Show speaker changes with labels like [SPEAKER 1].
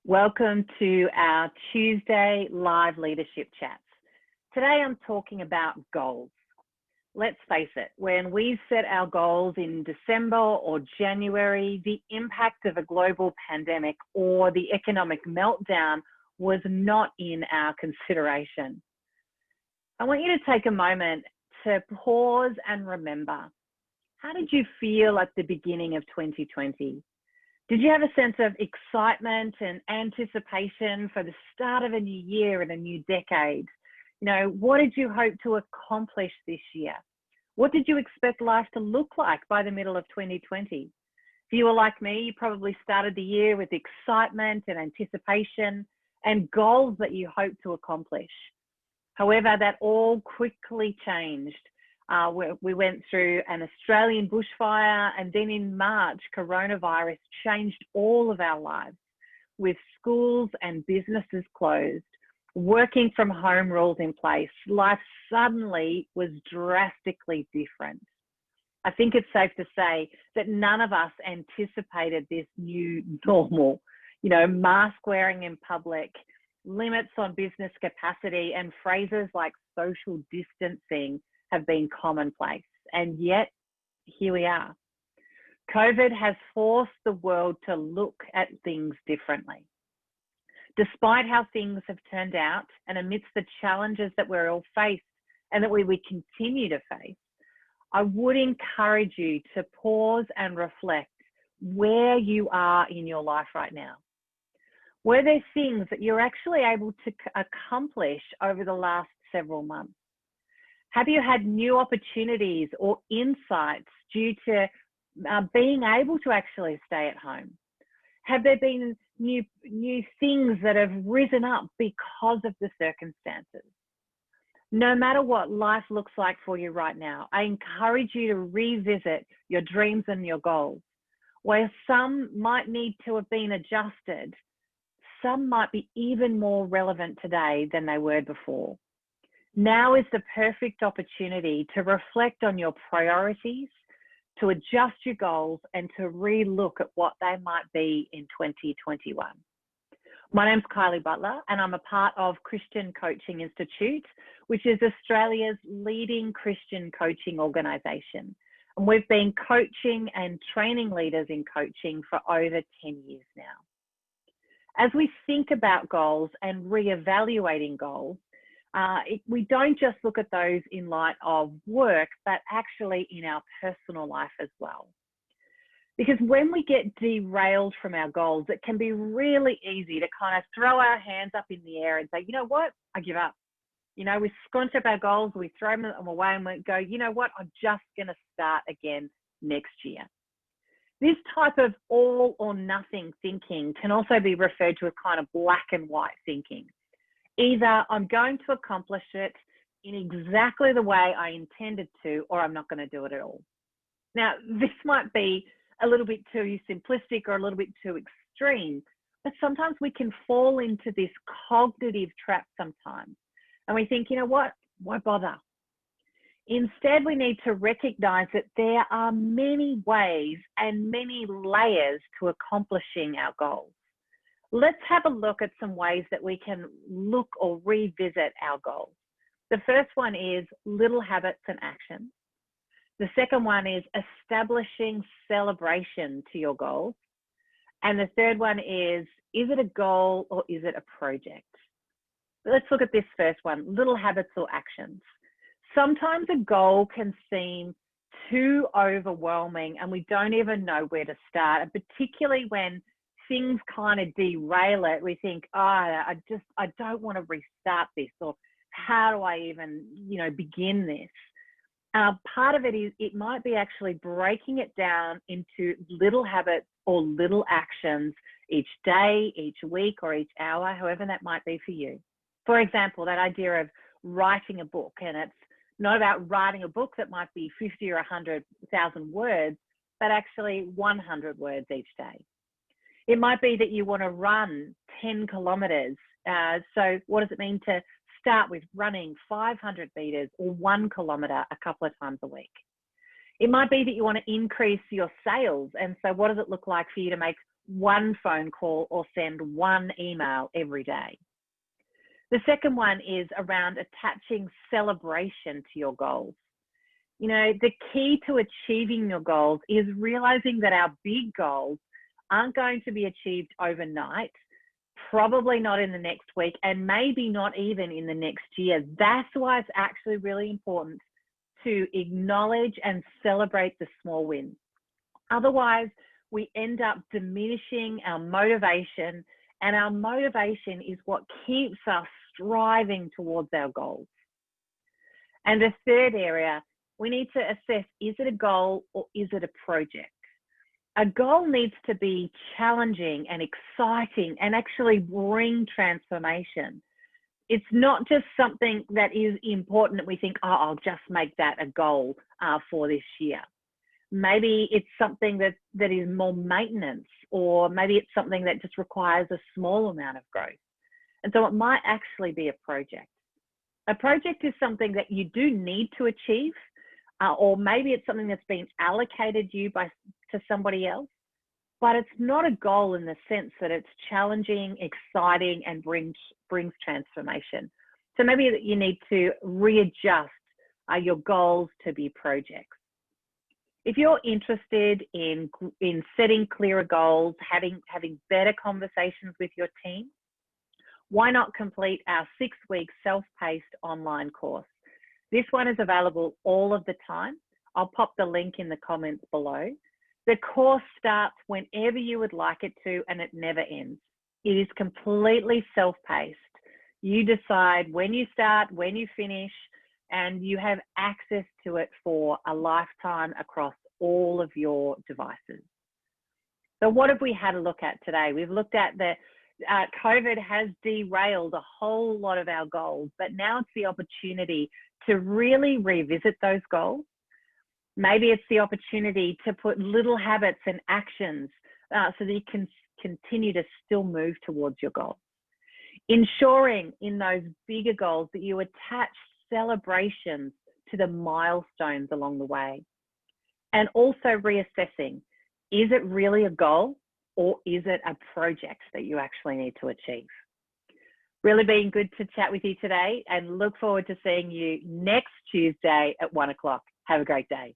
[SPEAKER 1] Welcome to our Tuesday live leadership chats. Today I'm talking about goals. Let's face it, when we set our goals in December or January, the impact of a global pandemic or the economic meltdown was not in our consideration. I want you to take a moment to pause and remember, how did you feel at the beginning of 2020? Did you have a sense of excitement and anticipation for the start of a new year and a new decade? You know, what did you hope to accomplish this year? What did you expect life to look like by the middle of 2020? If you were like me, you probably started the year with excitement and anticipation and goals that you hoped to accomplish. However, that all quickly changed. We went through an Australian bushfire, and then in March, coronavirus changed all of our lives, with schools and businesses closed, working from home rules in place. Life suddenly was drastically different. I think it's safe to say that none of us anticipated this new normal. You know, mask wearing in public, limits on business capacity, and phrases like social distancing have been commonplace, and yet here we are. COVID has forced the world to look at things differently. Despite how things have turned out, and amidst the challenges that we're all faced and that we continue to face, I would encourage you to pause and reflect where you are in your life right now. Were there things that you're actually able to accomplish over the last several months? Have you had new opportunities or insights due to being able to actually stay at home? Have there been new things that have risen up because of the circumstances? No matter what life looks like for you right now, I encourage you to revisit your dreams and your goals. Where some might need to have been adjusted, some might be even more relevant today than they were before. Now is the perfect opportunity to reflect on your priorities, to adjust your goals, and to re-look at what they might be in 2021. My name's Kylie Butler, and I'm a part of Christian Coaching Institute, which is Australia's leading Christian coaching organisation. And we've been coaching and training leaders in coaching for over 10 years now. As we think about goals and re-evaluating goals, we don't just look at those in light of work, but actually in our personal life as well. Because when we get derailed from our goals, it can be really easy to kind of throw our hands up in the air and say, you know what, I give up. You know, we scrunch up our goals, we throw them away, and we go, you know what, I'm just going to start again next year. This type of all or nothing thinking can also be referred to as kind of black and white thinking. Either I'm going to accomplish it in exactly the way I intended to, or I'm not going to do it at all. Now, this might be a little bit too simplistic or a little bit too extreme, but sometimes we can fall into this cognitive trap sometimes. And we think, you know what, why bother? Instead, we need to recognize that there are many ways and many layers to accomplishing our goals. Let's have a look at some ways that we can look or revisit our goals. The first one is little habits and actions. The second one is establishing celebration to your goals. And the third one is it a goal or is it a project? Let's look at this first one, little habits or actions. Sometimes a goal can seem too overwhelming and we don't even know where to start, and particularly when things kind of derail it, we think, oh, I don't want to restart this, or how do I even, begin this? Part of it is, it might be actually breaking it down into little habits or little actions each day, each week, or each hour, however that might be for you. For example, that idea of writing a book, and it's not about writing a book that might be 50 or 100,000 words, but actually 100 words each day. It might be that you want to run 10 kilometers. So what does it mean to start with running 500 meters or 1 kilometer a couple of times a week? It might be that you want to increase your sales. And so what does it look like for you to make one phone call or send one email every day. The second one is around attaching celebration to your goals. You know, the key to achieving your goals is realizing that our big goals aren't going to be achieved overnight, probably not in the next week, and maybe not even in the next year. That's why it's actually really important to acknowledge and celebrate the small wins. Otherwise, we end up diminishing our motivation, and our motivation is what keeps us striving towards our goals. And the third area, we need to assess, is it a goal or is it a project? A goal needs to be challenging and exciting and actually bring transformation. It's not just something that is important that we think, oh, I'll just make that a goal for this year. Maybe it's something that is more maintenance, or maybe it's something that just requires a small amount of growth. And so it might actually be a project. A project is something that you do need to achieve, or maybe it's something that's been allocated you to somebody else, but it's not a goal in the sense that it's challenging, exciting, and brings transformation. So maybe you need to readjust your goals to be projects. If you're interested in setting clearer goals, having better conversations with your team, why not complete our 6-week self-paced online course? This one is available all of the time. I'll pop the link in the comments below. The course starts whenever you would like it to, and it never ends. It is completely self-paced. You decide when you start, when you finish, and you have access to it for a lifetime across all of your devices. So what have we had a look at today? We've looked at the COVID has derailed a whole lot of our goals, but now it's the opportunity to really revisit those goals. Maybe it's the opportunity to put little habits and actions so that you can continue to still move towards your goals. Ensuring in those bigger goals that you attach celebrations to the milestones along the way. And also reassessing, is it really a goal or is it a project that you actually need to achieve? Really been good to chat with you today, and look forward to seeing you next Tuesday at 1 o'clock. Have a great day.